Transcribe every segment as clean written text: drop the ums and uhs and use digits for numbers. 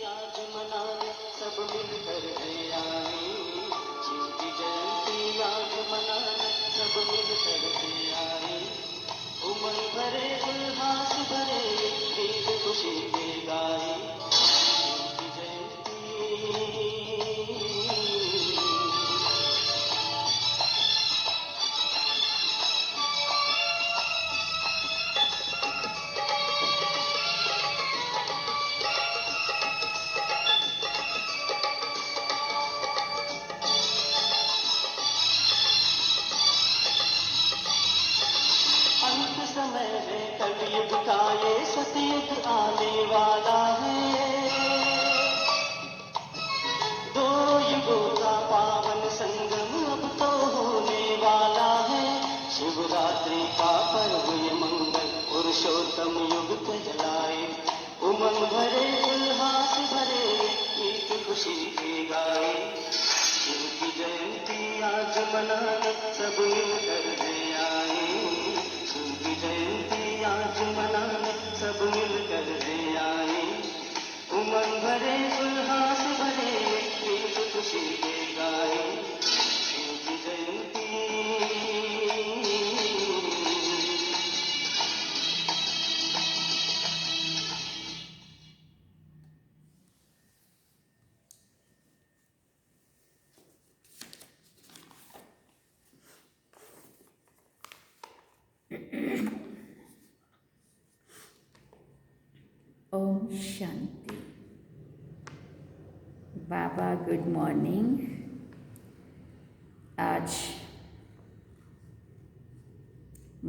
आज मनाने सब मिलकर है आए, शिव की जयंती आज मनाने सब मिलकर है आए। उमंग भरे उल्लास भरे गीत खुशी के गाए, शिव की जयंती। अंत समय में कलयुग का ये सतयुग आने वाला है, दो युगों का पावन संगम अब तो होने वाला है। शिवरात्रि का पर्व ये मंगल पुरुषोत्तम युग कहलाए, उमंग भरे उल्लास भरे गीत खुशी के गाए। शिव की जयंती आज मनाने सब मिलकर है आए, शिव की जयंती आज मनाने सब मिलकर है आए। उमंग भरे उल्लास भरे गीत खुशी के गाए, शिव की जयंती। ओम शांति। बाबा गुड मॉर्निंग। आज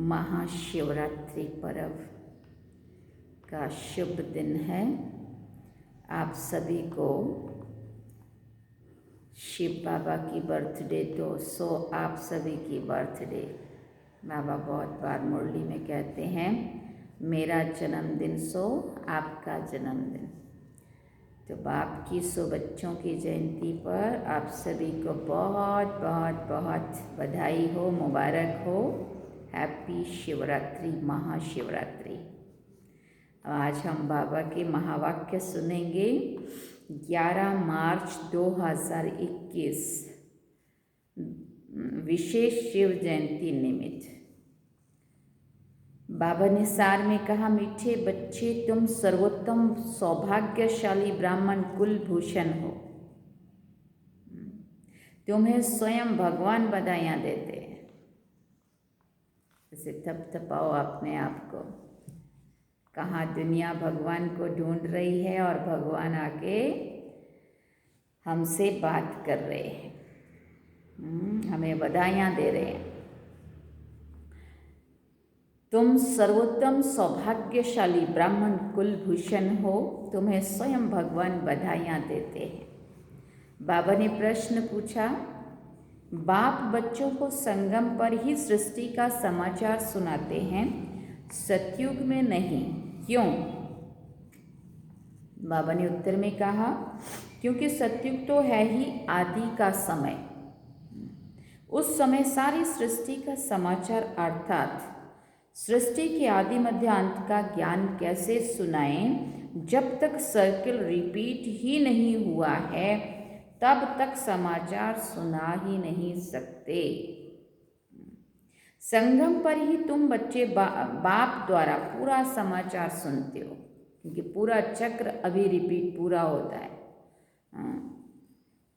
महाशिवरात्रि पर्व का शुभ दिन है। आप सभी को शिव बाबा की बर्थडे तो आप सभी की बर्थडे। बाबा बहुत बार मुरली में कहते हैं, मेरा जन्मदिन सो आपका जन्मदिन। तो बाप की बच्चों की जयंती पर आप सभी को बहुत बहुत बहुत बधाई हो, मुबारक हो। हैप्पी शिवरात्रि, महाशिवरात्रि। आज हम बाबा के महावाक्य सुनेंगे। 11 मार्च 2021 विशेष शिव जयंती निमित्त बाबा ने सार में कहा, मीठे बच्चे तुम सर्वोत्तम सौभाग्यशाली ब्राह्मण कुल भूषण हो। तुम्हें स्वयं भगवान बधाइयाँ देते हैं। इसे थपथपाओ अपने आप को। कहाँ दुनिया भगवान को ढूंढ रही है और भगवान आके हमसे बात कर रहे हैं, हमें बधाइयाँ दे रहे हैं। तुम सर्वोत्तम सौभाग्यशाली ब्राह्मण कुलभूषण हो, तुम्हें स्वयं भगवान बधाइयाँ देते हैं। बाबा ने प्रश्न पूछा, बाप बच्चों को संगम पर ही सृष्टि का समाचार सुनाते हैं, सतयुग में नहीं, क्यों? बाबा ने उत्तर में कहा, क्योंकि सतयुग तो है ही आदि का समय। उस समय सारी सृष्टि का समाचार अर्थात सृष्टि के आदि मध्य अंत का ज्ञान कैसे सुनाएं? जब तक सर्कल रिपीट ही नहीं हुआ है तब तक समाचार सुना ही नहीं सकते। संगम पर ही तुम बच्चे बाप द्वारा पूरा समाचार सुनते हो, क्योंकि पूरा चक्र अभी रिपीट पूरा होता है।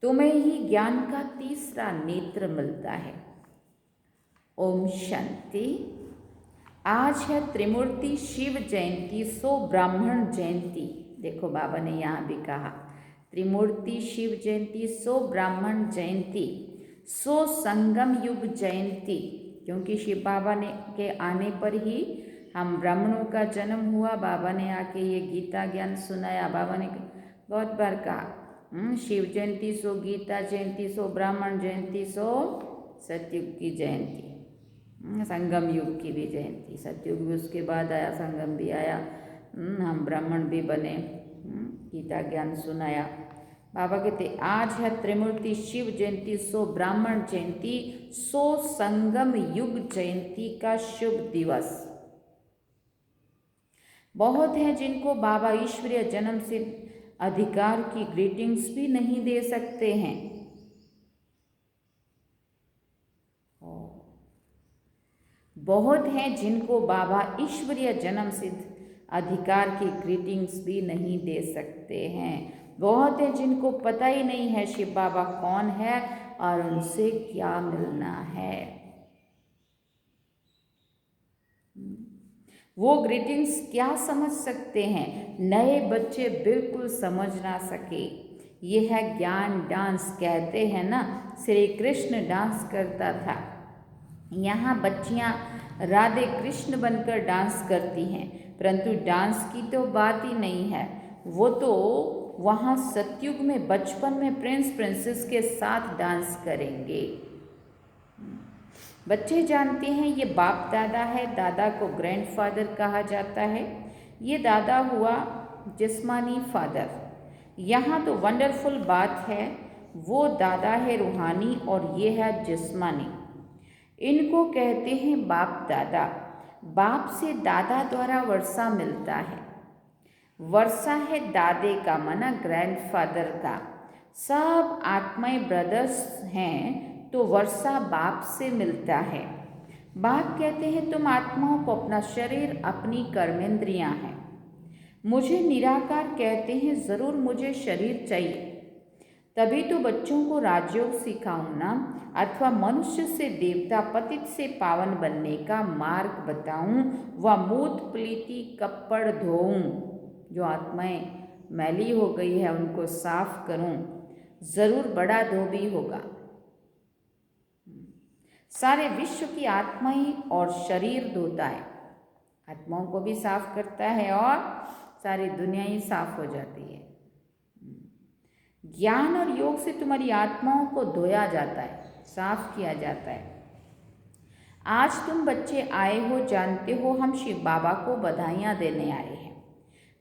तुम्हें ही ज्ञान का तीसरा नेत्र मिलता है। ओम शांति। आज है त्रिमूर्ति शिव जयंती, सो ब्राह्मण जयंती। देखो बाबा ने यहाँ भी कहा, त्रिमूर्ति शिव जयंती, सो ब्राह्मण जयंती, सो संगम युग जयंती। क्योंकि शिव बाबा ने के आने पर ही हम ब्राह्मणों का जन्म हुआ। बाबा ने आके ये गीता ज्ञान सुनाया। बाबा ने बहुत बार कहा, शिव जयंती सो गीता जयंती, सो ब्राह्मण जयंती, सो सतयुग की जयंती, संगम युग की भी जयंती। सतयुग भी उसके बाद आया, संगम भी आया, हम ब्राह्मण भी बने, गीता ज्ञान सुनाया। बाबा कहते आज है त्रिमूर्ति शिव जयंती, सो ब्राह्मण जयंती, सो संगम युग जयंती का शुभ दिवस। बहुत हैं जिनको बाबा ईश्वरीय जन्म से अधिकार की ग्रीटिंग्स भी नहीं दे सकते हैं। बहुत हैं जिनको बाबा ईश्वरीय जन्म सिद्ध अधिकार की ग्रीटिंग्स भी नहीं दे सकते हैं। बहुत है जिनको पता ही नहीं है शिव बाबा कौन है और उनसे क्या मिलना है। वो ग्रीटिंग्स क्या समझ सकते हैं? नए बच्चे बिल्कुल समझ ना सके। ये है ज्ञान डांस, कहते हैं ना, श्री कृष्ण डांस करता था। यहाँ बच्चियाँ राधे कृष्ण बनकर डांस करती हैं, परंतु डांस की तो बात ही नहीं है। वो तो वहाँ सतयुग में बचपन में प्रिंस प्रिंसेस के साथ डांस करेंगे। बच्चे जानते हैं ये बाप दादा है, दादा को ग्रैंडफादर कहा जाता है। ये दादा हुआ जिस्मानी फादर। यहाँ तो वंडरफुल बात है, वो दादा है रूहानी और ये है जिस्मानी। इनको कहते हैं बाप दादा। बाप से दादा द्वारा वर्षा मिलता है। वर्षा है दादे का, माना ग्रैंडफादर का। सब आत्माएं ब्रदर्स हैं, तो वर्षा बाप से मिलता है। बाप कहते हैं तुम आत्माओं को अपना शरीर, अपनी कर्मेंद्रियां हैं। मुझे निराकार कहते हैं, ज़रूर मुझे शरीर चाहिए, तभी तो बच्चों को राजयोग सिखाऊं ना, अथवा मनुष्य से देवता, पतित से पावन बनने का मार्ग बताऊं, व मूत प्लीति कप्पड़ धोऊं। जो आत्माएं मैली हो गई है उनको साफ करूं, जरूर बड़ा धोबी होगा। सारे विश्व की आत्माएं और शरीर धोता है, आत्माओं को भी साफ करता है और सारी दुनिया ही साफ हो जाती है। ज्ञान और योग से तुम्हारी आत्माओं को धोया जाता है, साफ किया जाता है। आज तुम बच्चे आए हो, जानते हो हम शिव बाबा को बधाइयाँ देने आए हैं।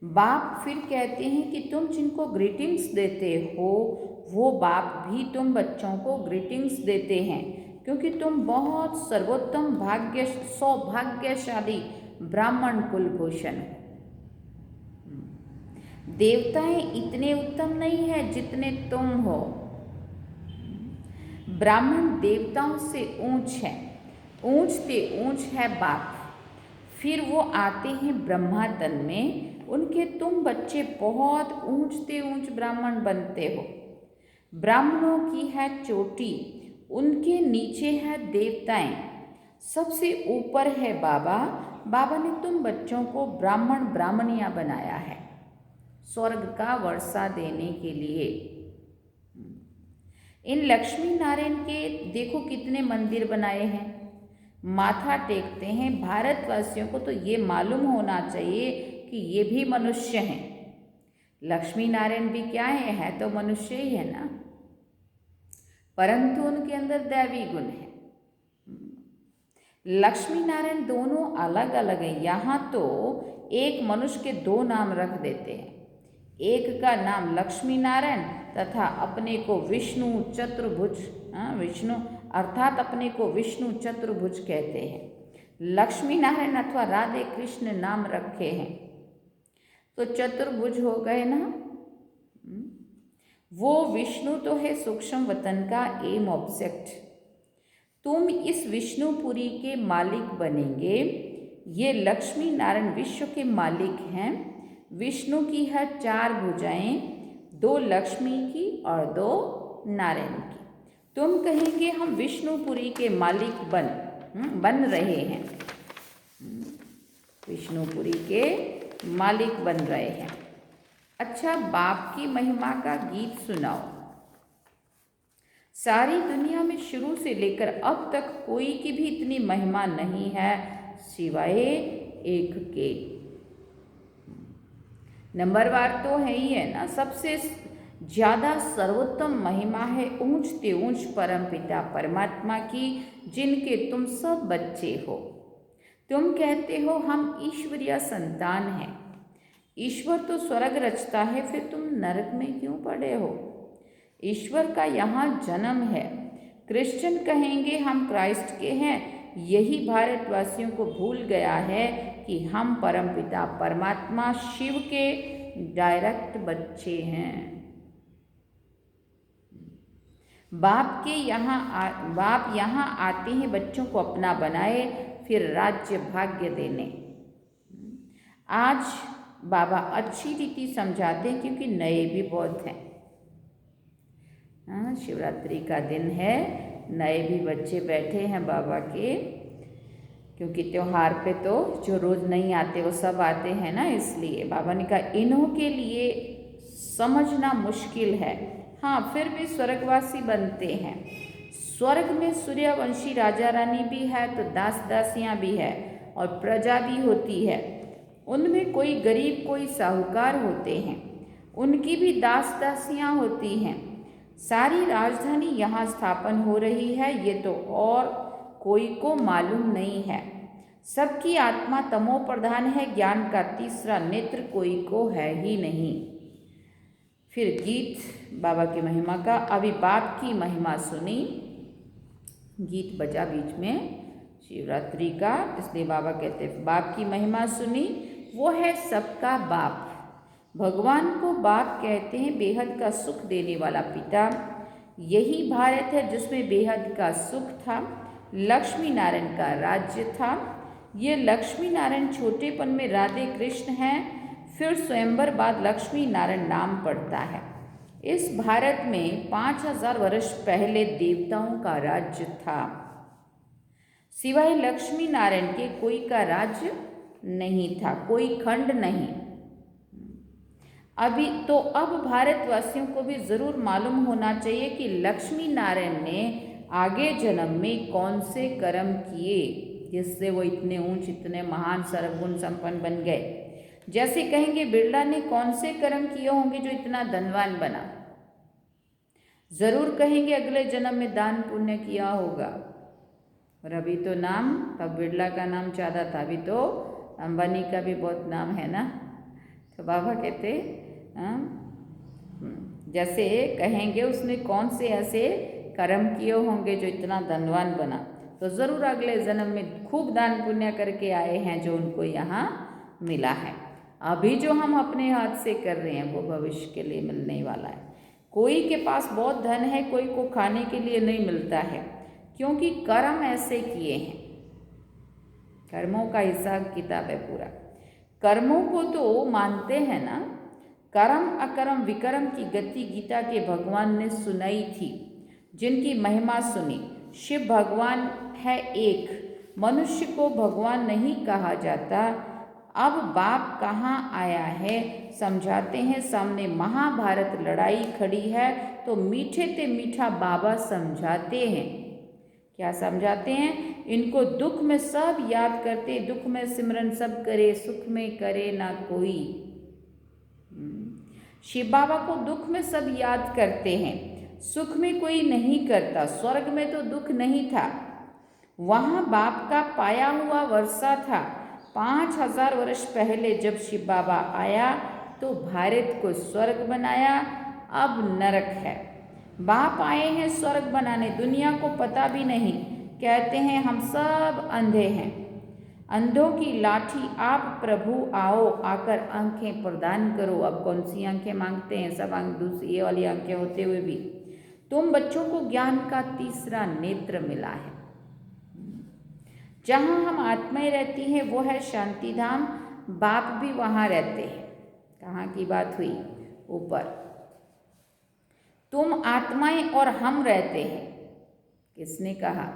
बाप फिर कहते हैं कि तुम जिनको ग्रीटिंग्स देते हो वो बाप भी तुम बच्चों को ग्रीटिंग्स देते हैं, क्योंकि तुम बहुत सर्वोत्तम सौभाग्यशाली ब्राह्मण कुलभूषण हो। देवताएं इतने उत्तम नहीं है जितने तुम हो। ब्राह्मण देवताओं से ऊंच है, ऊंचते ऊंच है बाप। फिर वो आते हैं ब्रह्मा तन में, उनके तुम बच्चे बहुत ऊंचते ऊंच ब्राह्मण बनते हो। ब्राह्मणों की है चोटी, उनके नीचे है देवताएं, सबसे ऊपर है बाबा। बाबा ने तुम बच्चों को ब्राह्मण ब्राह्मणियां बनाया है स्वर्ग का वर्षा देने के लिए। इन लक्ष्मी नारायण के देखो कितने मंदिर बनाए हैं, माथा टेकते हैं। भारतवासियों को तो ये मालूम होना चाहिए कि ये भी मनुष्य हैं। लक्ष्मी नारायण भी क्या है तो मनुष्य ही है ना, परंतु उनके अंदर दैवी गुण है। लक्ष्मी नारायण दोनों अलग अलग हैं। यहाँ तो एक मनुष्य के दो नाम रख देते हैं, एक का नाम लक्ष्मी नारायण तथा अपने को विष्णु चतुर्भुज, विष्णु अर्थात अपने को विष्णु चतुर्भुज कहते हैं। लक्ष्मी नारायण अथवा राधे कृष्ण नाम रखे हैं तो चतुर्भुज हो गए ना। वो विष्णु तो है सूक्ष्म वतन का एम ऑब्जेक्ट। तुम इस विष्णुपुरी के मालिक बनेंगे। ये लक्ष्मी नारायण विश्व के मालिक हैं। विष्णु की है 4 भुजाएं, 2 लक्ष्मी की और 2 नारायण की। तुम कहेंगे हम विष्णुपुरी के मालिक बन रहे हैं, विष्णुपुरी के मालिक बन रहे हैं। अच्छा, बाप की महिमा का गीत सुनाओ। सारी दुनिया में शुरू से लेकर अब तक कोई की भी इतनी महिमा नहीं है सिवाय एक के। नंबरवार तो है ही है ना, सबसे ज़्यादा सर्वोत्तम महिमा है ऊंचते ऊंच परमपिता परमात्मा की, जिनके तुम सब बच्चे हो। तुम कहते हो हम ईश्वरीय संतान हैं। ईश्वर तो स्वर्ग रचता है, फिर तुम नरक में क्यों पड़े हो? ईश्वर का यहाँ जन्म है। क्रिश्चियन कहेंगे हम क्राइस्ट के हैं। यही भारतवासियों को भूल गया है कि हम परमपिता परमात्मा शिव के डायरेक्ट बच्चे हैं। बाप यहाँ आते हैं बच्चों को अपना बनाए, फिर राज्य भाग्य देने। आज बाबा अच्छी रीति समझाते हैं क्योंकि नए भी बहुत हैं। शिवरात्रि का दिन है, नए भी बच्चे बैठे हैं बाबा के, क्योंकि त्योहार पे तो जो रोज़ नहीं आते वो सब आते हैं ना, इसलिए बाबा ने कहा इन्हों के लिए समझना मुश्किल है। हाँ, फिर भी स्वर्गवासी बनते हैं। स्वर्ग में सूर्यवंशी राजा रानी भी है, तो दास दासियाँ भी है और प्रजा भी होती है। उनमें कोई गरीब कोई साहूकार होते हैं, उनकी भी दास दासियाँ होती हैं। सारी राजधानी यहाँ स्थापन हो रही है, ये तो और कोई को मालूम नहीं है। सबकी आत्मा तमो प्रधान है, ज्ञान का तीसरा नेत्र कोई को है ही नहीं। फिर गीत बाबा की महिमा का, अभी बाप की महिमा सुनी। गीत बजा बीच में शिवरात्रि का, इसलिए बाबा कहते हैं बाप की महिमा सुनी। वो है सबका बाप। भगवान को बाप कहते हैं, बेहद का सुख देने वाला पिता। यही भारत है जिसमें बेहद का सुख था, लक्ष्मी नारायण का राज्य था। ये लक्ष्मी नारायण छोटेपन में राधे कृष्ण हैं, फिर स्वयंवर बाद लक्ष्मी नारायण नाम पड़ता है। इस भारत में 5000 वर्ष पहले देवताओं का राज्य था, सिवाय लक्ष्मी नारायण के कोई का राज्य नहीं था, कोई खंड नहीं। अब भारतवासियों को भी जरूर मालूम होना चाहिए कि लक्ष्मी नारायण ने आगे जन्म में कौन से कर्म किए जिससे वो इतने ऊंच इतने महान सर्वगुण संपन्न बन गए। जैसे कहेंगे बिरला ने कौन से कर्म किए होंगे जो इतना धनवान बना। जरूर कहेंगे अगले जन्म में दान पुण्य किया होगा। और अभी तो नाम, तब बिरला का नाम ज़्यादा था, अभी तो अंबानी का भी बहुत नाम है ना। तो बाबा कहते जैसे कहेंगे उसने कौन से ऐसे कर्म किए होंगे जो इतना धनवान बना, तो ज़रूर अगले जन्म में खूब दान पुण्य करके आए हैं जो उनको यहाँ मिला है। अभी जो हम अपने हाथ से कर रहे हैं वो भविष्य के लिए मिलने वाला है। कोई के पास बहुत धन है, कोई को खाने के लिए नहीं मिलता है, क्योंकि कर्म ऐसे किए हैं। कर्मों का हिसाब किताब है पूरा। कर्मों को तो मानते हैं ना, कर्म अकर्म विकर्म की गति गीता के भगवान ने सुनाई थी, जिनकी महिमा सुनी। शिव भगवान है एक, मनुष्य को भगवान नहीं कहा जाता। अब बाप कहाँ आया है समझाते हैं। सामने महाभारत लड़ाई खड़ी है तो मीठे ते मीठा बाबा समझाते हैं। क्या समझाते हैं? इनको दुख में सब याद करते, दुख में सिमरन सब करे, सुख में करे ना कोई। शिव बाबा को दुख में सब याद करते हैं, सुख में कोई नहीं करता। स्वर्ग में तो दुख नहीं था, वहाँ बाप का पाया हुआ वर्षा था। 5000 वर्ष पहले जब शिव बाबा आया तो भारत को स्वर्ग बनाया, अब नरक है। बाप आए हैं स्वर्ग बनाने, दुनिया को पता भी नहीं। कहते हैं हम सब अंधे हैं, अंधों की लाठी आप प्रभु आओ, आकर आंखें प्रदान करो। अब कौन सी आंखें मांगते हैं, सब आंख दूसरी ये वाली आंखें होते हुए भी तुम बच्चों को ज्ञान का तीसरा नेत्र मिला है। जहाँ हम आत्माएं रहती हैं वो है शांति धाम, बाप भी वहाँ रहते हैं। कहाँ की बात हुई? ऊपर। तुम आत्माएं और हम रहते हैं। किसने कहा?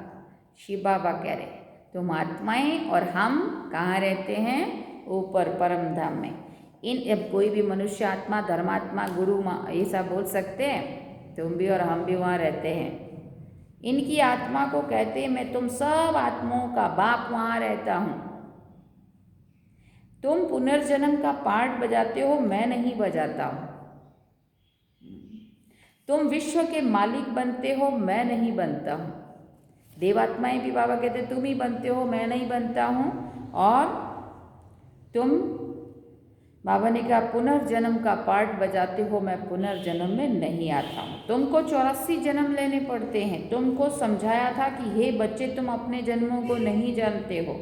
शिव बाबा कह रहे हैं तुम आत्माएं और हम कहाँ रहते हैं? ऊपर परम धाम में। अब कोई भी मनुष्य आत्मा, धर्मात्मा, गुरु ऐसा बोल सकते हैं? तुम भी और हम भी वहाँ रहते हैं। इनकी आत्मा को कहते हैं मैं तुम सब आत्माओं का बाप वहाँ रहता हूँ। तुम पुनर्जन्म का पार्ट बजाते हो, मैं नहीं बजाता हूँ। तुम विश्व के मालिक बनते हो, मैं नहीं बनता हूँ। देवात्माएं भी बाबा कहते तुम ही बनते हो, मैं नहीं बनता हूँ। और तुम, बाबा ने कहा पुनर्जन्म का पार्ट बजाते हो, मैं पुनर्जन्म में नहीं आता हूँ। तुमको 84 जन्म लेने पड़ते हैं। तुमको समझाया था कि हे बच्चे तुम अपने जन्मों को नहीं जानते हो।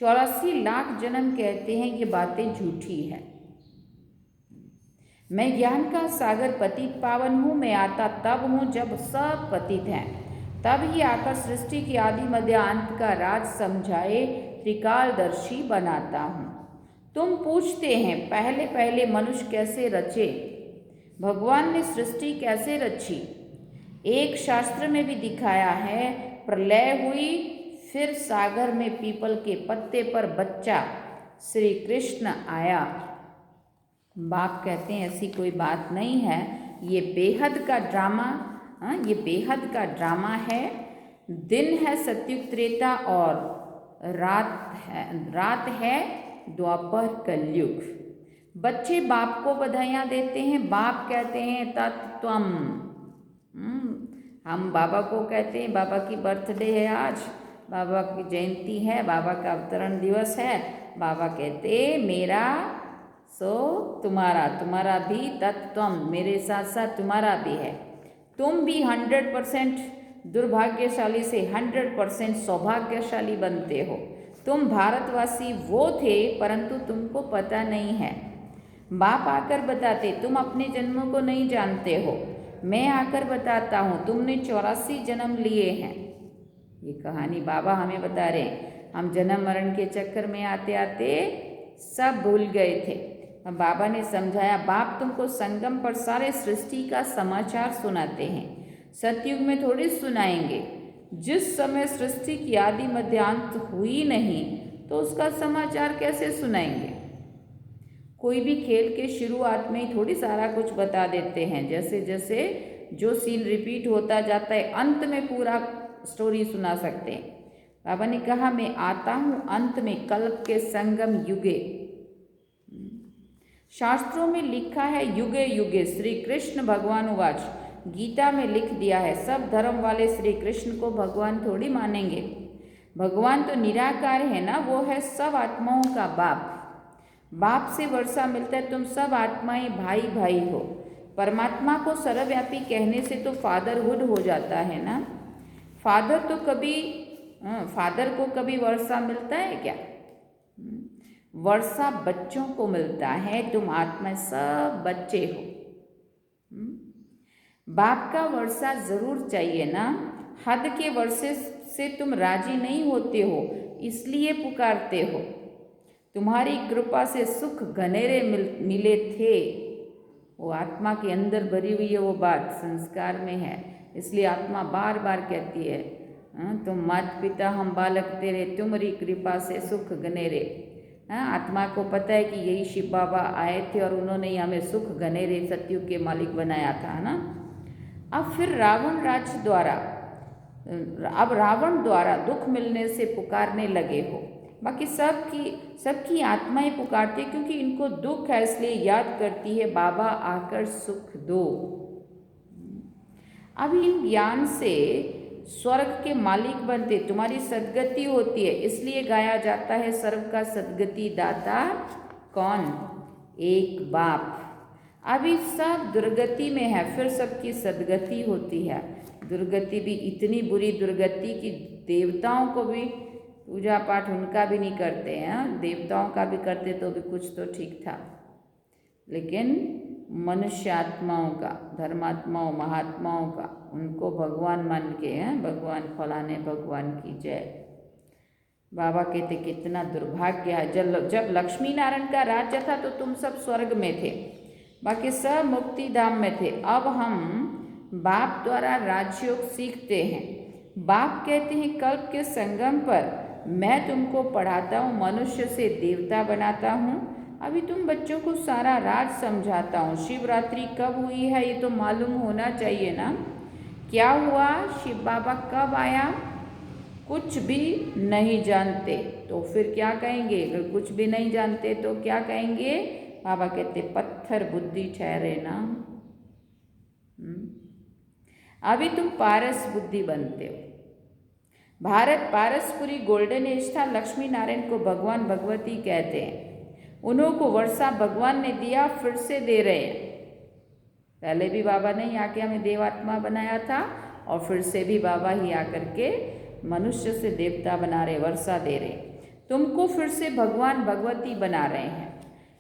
84 लाख जन्म कहते हैं, ये बातें झूठी है। मैं ज्ञान का सागर पतित पावन हूँ। मैं आता तब हूँ जब सब पतित हैं, तब ही आकर सृष्टि की आदि मध्य अंत का राज समझाए त्रिकालदर्शी बनाता हूँ। तुम पूछते हैं पहले पहले मनुष्य कैसे रचे, भगवान ने सृष्टि कैसे रची। एक शास्त्र में भी दिखाया है, प्रलय हुई, फिर सागर में पीपल के पत्ते पर बच्चा श्री कृष्ण आया। बाप कहते हैं ऐसी कोई बात नहीं है, ये बेहद का ड्रामा, ये बेहद का ड्रामा है। दिन है सतयुग त्रेता और रात है द्वापर कलयुग। बच्चे बाप को बधाइयाँ देते हैं, बाप कहते हैं तत्त्वम। हम बाबा को कहते हैं, बाबा की बर्थडे है आज, बाबा की जयंती है, बाबा का अवतरण दिवस है। बाबा कहते मेरा सो तुम्हारा, तुम्हारा भी तत्त्वम, मेरे साथ साथ तुम्हारा भी है। तुम भी 100% दुर्भाग्यशाली से 100% सौभाग्यशाली बनते हो। तुम भारतवासी वो थे परंतु तुमको पता नहीं है। बाप आकर बताते तुम अपने जन्मों को नहीं जानते हो, मैं आकर बताता हूँ तुमने 84 जन्म लिए हैं। ये कहानी बाबा हमें बता रहे हैं। हम जन्म मरण के चक्कर में आते आते सब भूल गए थे। बाबा ने समझाया, बाप तुमको संगम पर सारे सृष्टि का समाचार सुनाते हैं, सतयुग में थोड़ी सुनाएंगे। जिस समय सृष्टि की आदि मध्यांत हुई नहीं तो उसका समाचार कैसे सुनाएंगे। कोई भी खेल के शुरुआत में ही थोड़ी सारा कुछ बता देते हैं, जैसे जैसे जो सीन रिपीट होता जाता है अंत में पूरा स्टोरी सुना सकते हैं। बाबा ने कहा मैं आता हूँ अंत में, कल्प के संगम युगे। शास्त्रों में लिखा है युगे युगे श्री कृष्ण भगवान उवाच। गीता में लिख दिया है सब धर्म वाले श्री कृष्ण को भगवान थोड़ी मानेंगे। भगवान तो निराकार है ना, वो है सब आत्माओं का बाप। बाप से वर्षा मिलता है, तुम सब आत्माएं भाई भाई हो। परमात्मा को सर्वव्यापी कहने से तो फादरहुड हो जाता है ना। फादर को कभी वर्षा मिलता है क्या? वर्षा बच्चों को मिलता है, तुम आत्मा सब बच्चे हो। बाप का वर्षा जरूर चाहिए ना। हद के वर्षे से तुम राजी नहीं होते हो, इसलिए पुकारते हो। तुम्हारी कृपा से सुख घनेरे मिले थे। वो आत्मा के अंदर भरी हुई है, वो बात संस्कार में है, इसलिए आत्मा बार बार कहती है तुम माता पिता हम बालक तेरे, तुम्हारी कृपा से सुख घनेरे। आत्मा को पता है कि यही शिव बाबा आए थे और उन्होंने ही हमें सुख घनेरे सतयुग के मालिक बनाया था ना। अब फिर रावण द्वारा दुख मिलने से पुकारने लगे हो। बाकी सबकी आत्माएं पुकारती है क्योंकि इनको दुख है, इसलिए याद करती है बाबा आकर सुख दो। अब इन ज्ञान से स्वर्ग के मालिक बनते, तुम्हारी सदगति होती है, इसलिए गाया जाता है सर्व का सदगति दाता कौन? एक बाप। अभी सब दुर्गति में है, फिर सबकी सदगति होती है। दुर्गति भी इतनी बुरी दुर्गति कि देवताओं को भी पूजा पाठ उनका भी नहीं करते हैं। देवताओं का भी करते तो भी कुछ तो ठीक था, लेकिन मनुष्य आत्माओं का, धर्मात्माओं, महात्माओं का, उनको भगवान मान के हैं। भगवान फलाने भगवान की जय। बाबा कहते कितना दुर्भाग्य है। जब लक्ष्मी नारायण का राज्य था तो तुम सब स्वर्ग में थे, बाकी सब मुक्ति धाम में थे। अब हम बाप द्वारा राजयोग सीखते हैं। बाप कहते हैं कल्प के संगम पर मैं तुमको पढ़ाता हूँ, मनुष्य से देवता बनाता हूँ। अभी तुम बच्चों को सारा राज समझाता हूँ। शिवरात्रि कब हुई है ये तो मालूम होना चाहिए ना। क्या हुआ, शिव बाबा कब आया, कुछ भी नहीं जानते। तो फिर क्या कहेंगे? अगर कुछ भी नहीं जानते तो क्या कहेंगे? बाबा कहते पत्थर बुद्धि ठहरे ना। अभी तुम पारस बुद्धि बनते हो। भारत पारसपुरी गोल्डन एज था। लक्ष्मी नारायण को भगवान भगवती कहते हैं। उन्होंने वर्षा भगवान ने दिया, फिर से दे रहे हैं। पहले भी बाबा ने ही आके हमें देवात्मा बनाया था और फिर से भी बाबा ही आकर के मनुष्य से देवता बना रहे, वर्षा दे रहे। तुमको फिर से भगवान भगवती बना रहे हैं।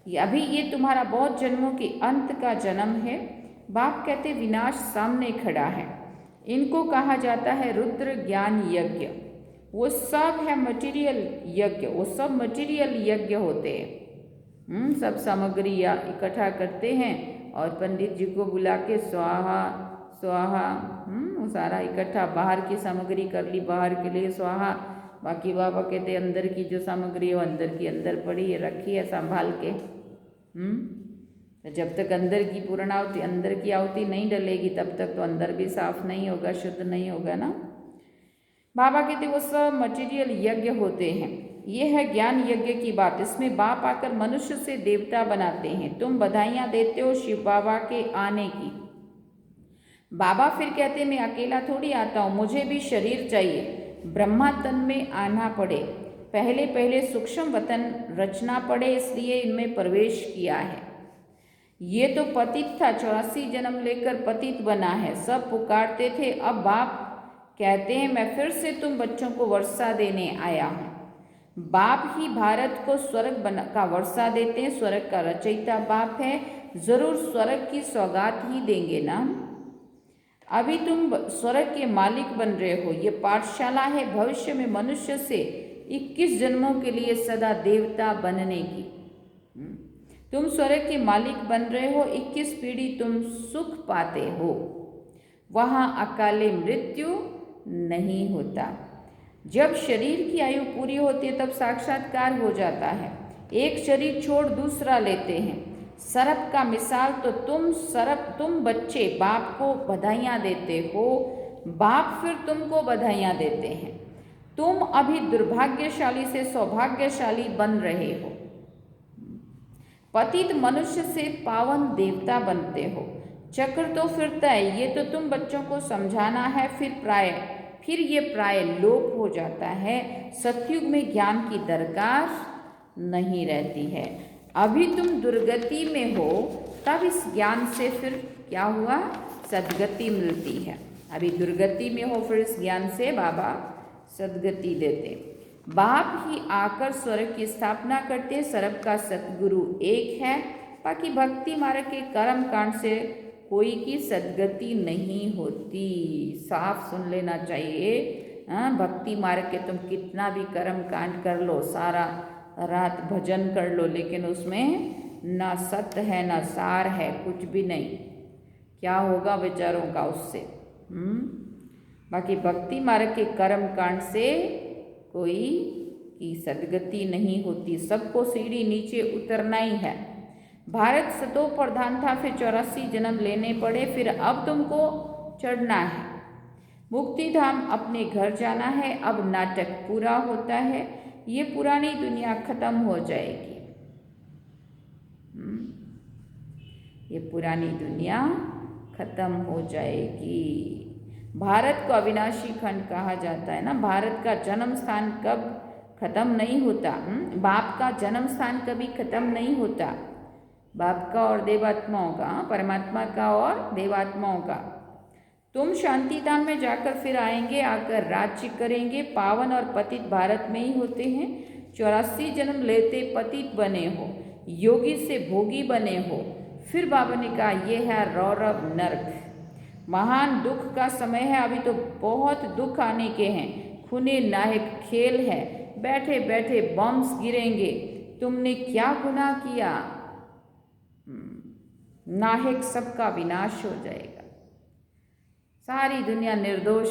अभी ये तुम्हारा बहुत जन्मों के अंत का जन्म है। बाप कहते विनाश सामने खड़ा है। इनको कहा जाता है रुद्र ज्ञान यज्ञ। वो सब है मटेरियल यज्ञ, वो सब मटेरियल यज्ञ होते हैं। सब सामग्री या इकट्ठा करते हैं और पंडित जी को बुला के स्वाहा स्वाहा, वो सारा इकट्ठा, बाहर की सामग्री कर ली, बाहर के लिए स्वाहा, बाकी बाबा कहते अंदर की जो सामग्री है वो अंदर की अंदर पड़ी है, रखी है संभाल के। तो जब तक अंदर की पूर्णाहुति, अंदर की आहुति नहीं डलेगी तब तक तो अंदर भी साफ नहीं होगा, शुद्ध नहीं होगा ना। बाबा कहते वो सब मटेरियल यज्ञ होते हैं। ये है ज्ञान यज्ञ की बात। इसमें बाप आकर मनुष्य से देवता बनाते हैं। तुम बधाइयाँ देते हो शिव बाबा के आने की। बाबा फिर कहते मैं अकेला थोड़ी आता हूँ, मुझे भी शरीर चाहिए। ब्रह्मा तन में आना पड़े, पहले पहले सूक्ष्म वतन रचना पड़े, इसलिए इनमें प्रवेश किया है। ये तो पतित था, 84 जन्म लेकर पतित बना है। सब पुकारते थे, अब बाप कहते हैं मैं फिर से तुम बच्चों को वर्षा देने आया हूँ। बाप ही भारत को स्वर्ग का वर्षा देते हैं। स्वर्ग का रचयिता बाप है, जरूर स्वर्ग की सौगात ही देंगे ना। अभी तुम स्वर्ग के मालिक बन रहे हो। ये पाठशाला है भविष्य में मनुष्य से 21 जन्मों के लिए सदा देवता बनने की। तुम स्वर्ग के मालिक बन रहे हो, 21 पीढ़ी तुम सुख पाते हो। वहाँ अकाले मृत्यु नहीं होता। जब शरीर की आयु पूरी होती है तब साक्षात्कार हो जाता है। एक शरीर छोड़ दूसरा लेते हैं। सर्प का मिसाल तो तुम बच्चे बाप को बधाइयाँ देते हो, बाप फिर तुमको बधाइयाँ देते हैं। तुम अभी दुर्भाग्यशाली से सौभाग्यशाली बन रहे हो। पतित मनुष्य से पावन देवता बनते हो। चक्र तो फिरता है, ये तो तुम बच्चों को समझाना है। फिर ये प्राय लोप हो जाता है। सतयुग में ज्ञान की दरकार नहीं रहती है। अभी तुम दुर्गति में हो, तब इस ज्ञान से फिर क्या हुआ, सद्गति मिलती है। अभी दुर्गति में हो, फिर इस ज्ञान से बाबा सद्गति देते। बाप ही आकर स्वर्ग की स्थापना करते। सर्व का सतगुरु एक है। बाकी भक्ति मार्ग के कर्म कांड से कोई की सद्गति नहीं होती। साफ सुन लेना चाहिए। भक्ति मार्ग के तुम कितना भी कर्म कांड कर लो, सारा रात भजन कर लो, लेकिन उसमें ना सत्य है ना सार है, कुछ भी नहीं। क्या होगा बेचारों का उससे। बाकी भक्ति मार्ग के कर्म कांड से कोई की सद्गति नहीं होती। सबको सीढ़ी नीचे उतरना ही है। भारत सतो प्रधान था, फिर 84 जन्म लेने पड़े, फिर अब तुमको चढ़ना है। मुक्ति धाम अपने घर जाना है। अब नाटक पूरा होता है। ये पुरानी दुनिया खत्म हो जाएगी। ये पुरानी दुनिया खत्म हो जाएगी। भारत को अविनाशी खंड कहा जाता है ना। भारत का जन्म स्थान कब खत्म नहीं होता। बाप का जन्म स्थान कभी खत्म नहीं होता। बाप का और देवात्माओं का, परमात्मा का और देवात्माओं का। तुम शांति धाम में जाकर फिर आएंगे, आकर राज्य करेंगे। पावन और पतित भारत में ही होते हैं। 84 जन्म लेते पतित बने हो, योगी से भोगी बने हो। फिर बाबा ने कहा ये है रौरव नरक, महान दुख का समय है। अभी तो बहुत दुख आने के हैं। खूने नाहक खेल है, बैठे बैठे बम्स गिरेंगे। तुमने क्या गुनाह किया, नाहक सबका विनाश हो जाएगा। सारी दुनिया निर्दोष,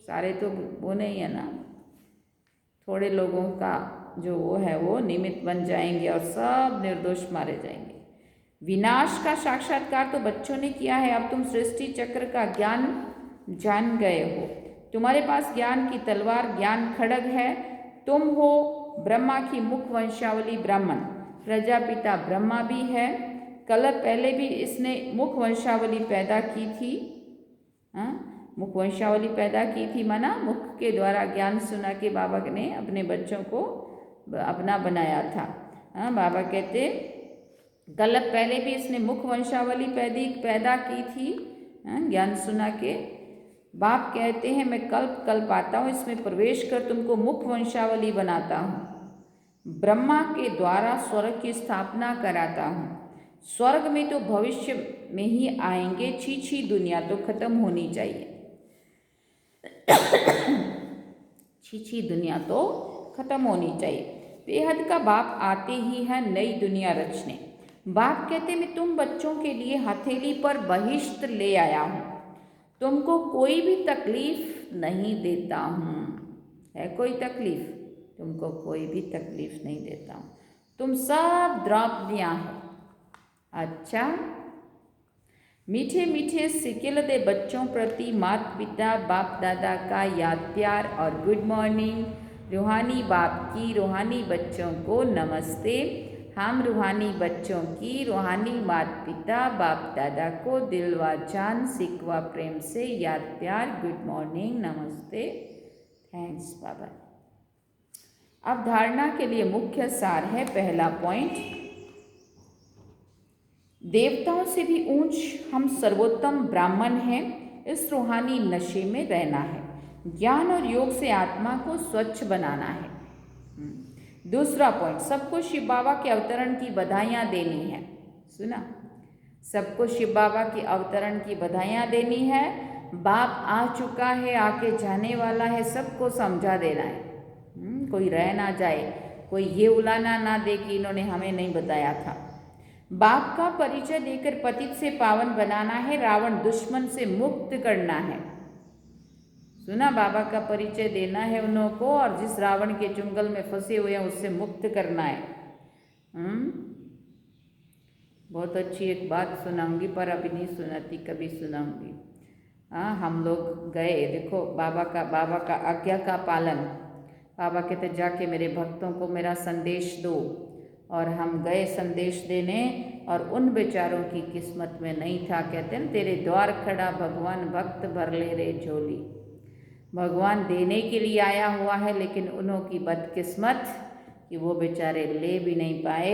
सारे तो वो नहीं है ना, थोड़े लोगों का जो वो है वो निमित्त बन जाएंगे और सब निर्दोष मारे जाएंगे। विनाश का साक्षात्कार तो बच्चों ने किया है। अब तुम सृष्टि चक्र का ज्ञान जान गए हो। तुम्हारे पास ज्ञान की तलवार, ज्ञान खड्ग है। तुम हो ब्रह्मा की मुख वंशावली ब्राह्मण। प्रजापिता ब्रह्मा भी है। कल पहले भी इसने मुख वंशावली पैदा की थी। मुख वंशावली पैदा की थी, माना मुख के द्वारा ज्ञान सुना के बाबा ने अपने बच्चों को अपना बनाया था। बाबा कहते कल पहले भी इसने मुख वंशावली पैदा की थी, ज्ञान सुना के। बाप कहते हैं मैं कल्प कल्प आता हूँ, इसमें प्रवेश कर तुमको मुख वंशावली बनाता हूँ। ब्रह्मा के द्वारा स्वर्ग की स्थापना कराता हूँ। स्वर्ग में तो भविष्य में ही आएंगे, छी दुनिया तो खत्म होनी चाहिए। छी दुनिया तो खत्म होनी चाहिए। बेहद का बाप आते ही है नई दुनिया रचने। बाप कहते मैं तुम बच्चों के लिए हथेली पर बहिष्ट ले आया हूँ, तुमको कोई भी तकलीफ नहीं देता हूँ। है कोई तकलीफ? तुमको कोई भी तकलीफ नहीं देता हूँ, तुम सब द्रौपदियाँ हो। अच्छा, मीठे मीठे सिकिल दे बच्चों प्रति माता पिता बाप दादा का याद प्यार और गुड मॉर्निंग। रूहानी बाप की रूहानी बच्चों को नमस्ते। हम रूहानी बच्चों की रूहानी माता पिता बाप दादा को दिल व जान सिकवा प्रेम से याद प्यार, गुड मॉर्निंग, नमस्ते, थैंक्स बाबा। अब धारणा के लिए मुख्य सार है। पहला पॉइंट, देवताओं से भी ऊंच हम सर्वोत्तम ब्राह्मण हैं। इस रूहानी नशे में रहना है। ज्ञान और योग से आत्मा को स्वच्छ बनाना है। दूसरा पॉइंट, सबको शिव बाबा के अवतरण की बधाइयाँ देनी है। सुना? सबको शिव बाबा की अवतरण की बधाइयाँ देनी है। बाप आ चुका है, आके जाने वाला है, सबको समझा देना है। कोई रह ना जाए, कोई ये उलाना ना दे कि इन्होंने हमें नहीं बताया था। बाप का परिचय देकर पतित से पावन बनाना है, रावण दुश्मन से मुक्त करना है। सुना? बाबा का परिचय देना है उन्हों को, और जिस रावण के चुंगल में फंसे हुए हैं उससे मुक्त करना है। बहुत अच्छी एक बात सुनाऊंगी, पर अभी नहीं सुनाती, कभी सुनाऊंगी। हाँ, हम लोग गए, देखो बाबा का आज्ञा का पालन। बाबा कहते जाके मेरे भक्तों को मेरा संदेश दो, और हम गए संदेश देने, और उन बेचारों की किस्मत में नहीं था। कहते हैं तेरे द्वार खड़ा भगवान, भक्त भर ले रे झोली। भगवान देने के लिए आया हुआ है, लेकिन उन्हों की बदकिस्मत कि वो बेचारे ले भी नहीं पाए।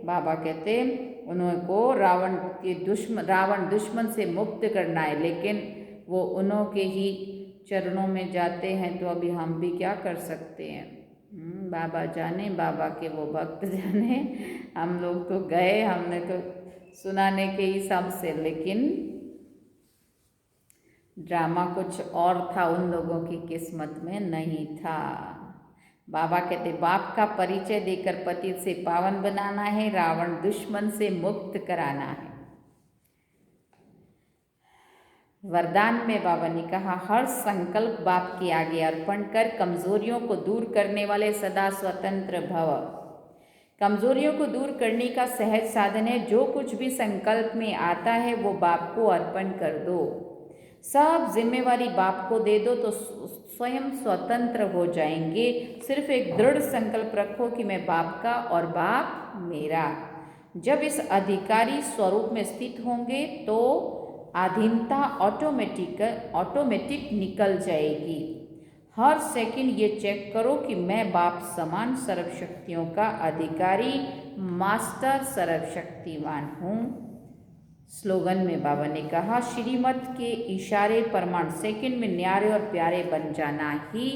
बाबा कहते उन्हों को रावण दुश्मन से मुक्त करना है, लेकिन वो उन्हों के ही चरणों में जाते हैं, तो अभी हम भी क्या कर सकते हैं। बाबा जाने, बाबा के वो भक्त जाने। हम लोग तो गए, हमने तो सुनाने के हिसाब से, लेकिन ड्रामा कुछ और था, उन लोगों की किस्मत में नहीं था। बाबा कहते बाप का परिचय देकर पति से पावन बनाना है, रावण दुश्मन से मुक्त कराना है। वरदान में बाबा ने कहा हर संकल्प बाप के आगे अर्पण कर, कमजोरियों को दूर करने वाले सदा स्वतंत्र भव। कमजोरियों को दूर करने का सहज साधन है, जो कुछ भी संकल्प में आता है वो बाप को अर्पण कर दो। सब जिम्मेवारी बाप को दे दो तो स्वयं स्वतंत्र हो जाएंगे। सिर्फ एक दृढ़ संकल्प रखो कि मैं बाप का और बाप मेरा। जब इस अधिकारी स्वरूप में स्थित होंगे तो अधीनता ऑटोमेटिक निकल जाएगी। हर सेकंड ये चेक करो कि मैं बाप समान सर्वशक्तियों का अधिकारी, मास्टर सर्वशक्तिवान हूँ। स्लोगन में बाबा ने कहा श्रीमत के इशारे प्रमाण, सेकंड में न्यारे और प्यारे बन जाना ही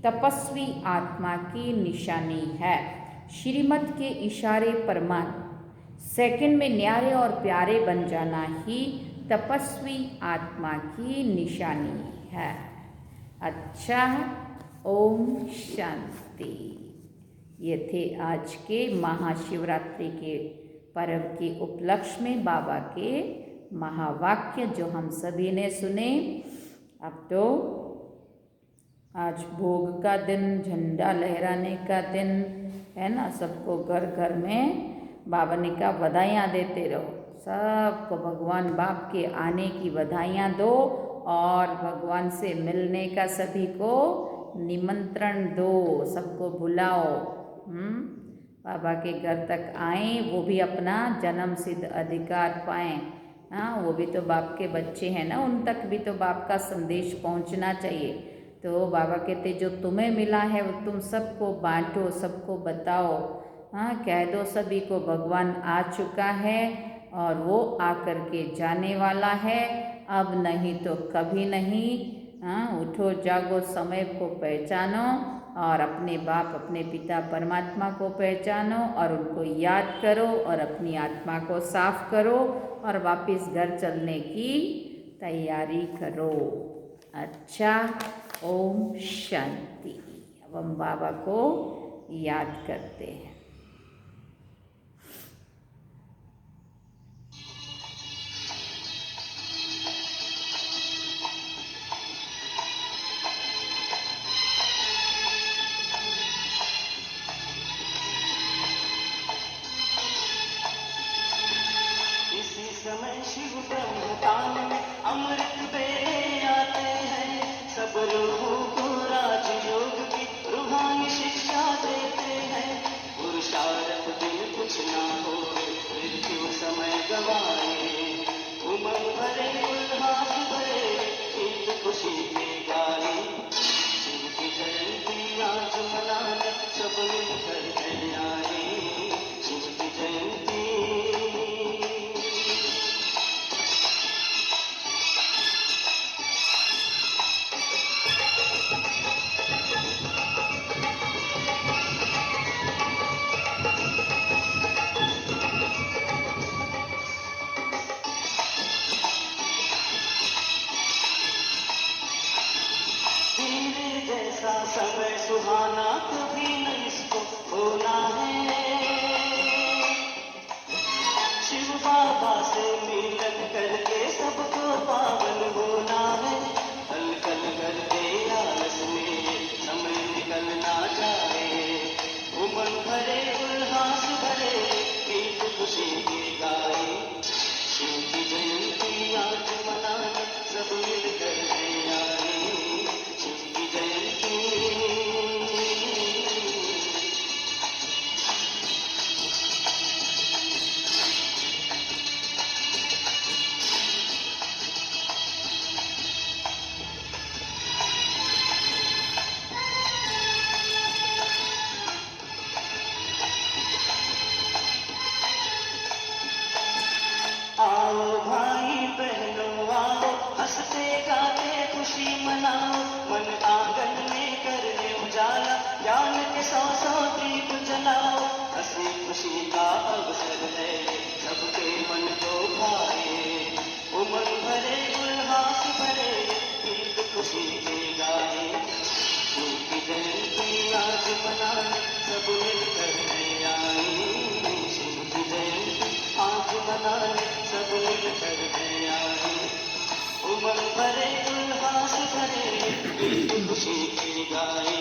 तपस्वी आत्मा की निशानी है। श्रीमत के इशारे प्रमाण, सेकंड में न्यारे और प्यारे बन जाना ही तपस्वी आत्मा की निशानी है। अच्छा, ओम शांति। ये थे आज के महाशिवरात्रि के पर्व के उपलक्ष्य में बाबा के महावाक्य जो हम सभी ने सुने। अब तो आज भोग का दिन, झंडा लहराने का दिन है ना। सबको घर घर में बाबा ने कहा बधाइयाँ देते रहो। सबको भगवान बाप के आने की बधाइयाँ दो और भगवान से मिलने का सभी को निमंत्रण दो, सबको बुलाओ। बाबा के घर तक आएँ, वो भी अपना जन्म सिद्ध अधिकार पाएँ। हाँ, वो भी तो बाप के बच्चे हैं ना, उन तक भी तो बाप का संदेश पहुंचना चाहिए। तो बाबा कहते जो तुम्हें मिला है वो तुम सबको बांटो, सबको बताओ। हाँ, कह दो सभी को भगवान आ चुका है और वो आकर के जाने वाला है, अब नहीं तो कभी नहीं। हाँ, उठो जागो, समय को पहचानो और अपने बाप अपने पिता परमात्मा को पहचानो और उनको याद करो और अपनी आत्मा को साफ करो और वापस घर चलने की तैयारी करो। अच्छा, ओम शांति। अब हम बाबा को याद करते हैं। समय शिव ब्रह्मतान में अमृत बेले आते हैं, सब लोगों को राजयोग की रूहानी शिक्षा देते हैं। पुरुषार्थ दिन कुछ ना हो, मृत्यु समय गवाए, उमंग भरे उल्लास भरे गीत खुशी के गाए। शिव की जयंती आज मनाने सब मिलकर आए, शिव की जयंती। जैसा समय सुहाना कभी न इसको होना है, शिव बाबा से मिलन करके सबको पावन होना है। कल कल करके आलस में समय निकल ना जाए, उमंग भरे उल्लास भरे गीत खुशी के गाए। शिव की जयंती आज मनाने सब मिलकर आए, शिव की जयंती। आओ भाई बहनों आओ, हंसते गाते खुशी मनाओ, मन आंगन में कर ले उजाला, ज्ञान के 100 दीप जलाओ। हंसी खुशी का अवसर है, सबके मन को भाए, उमंग भरे उल्लास भरे गीत खुशी के गाए। शिव की जयंती आज मनाने सब मिलकर आए, शिव की जयंती आज मनाने सब मिलकर आए, उमंग भरे उल्लास भरे गीत खुशी के गाए।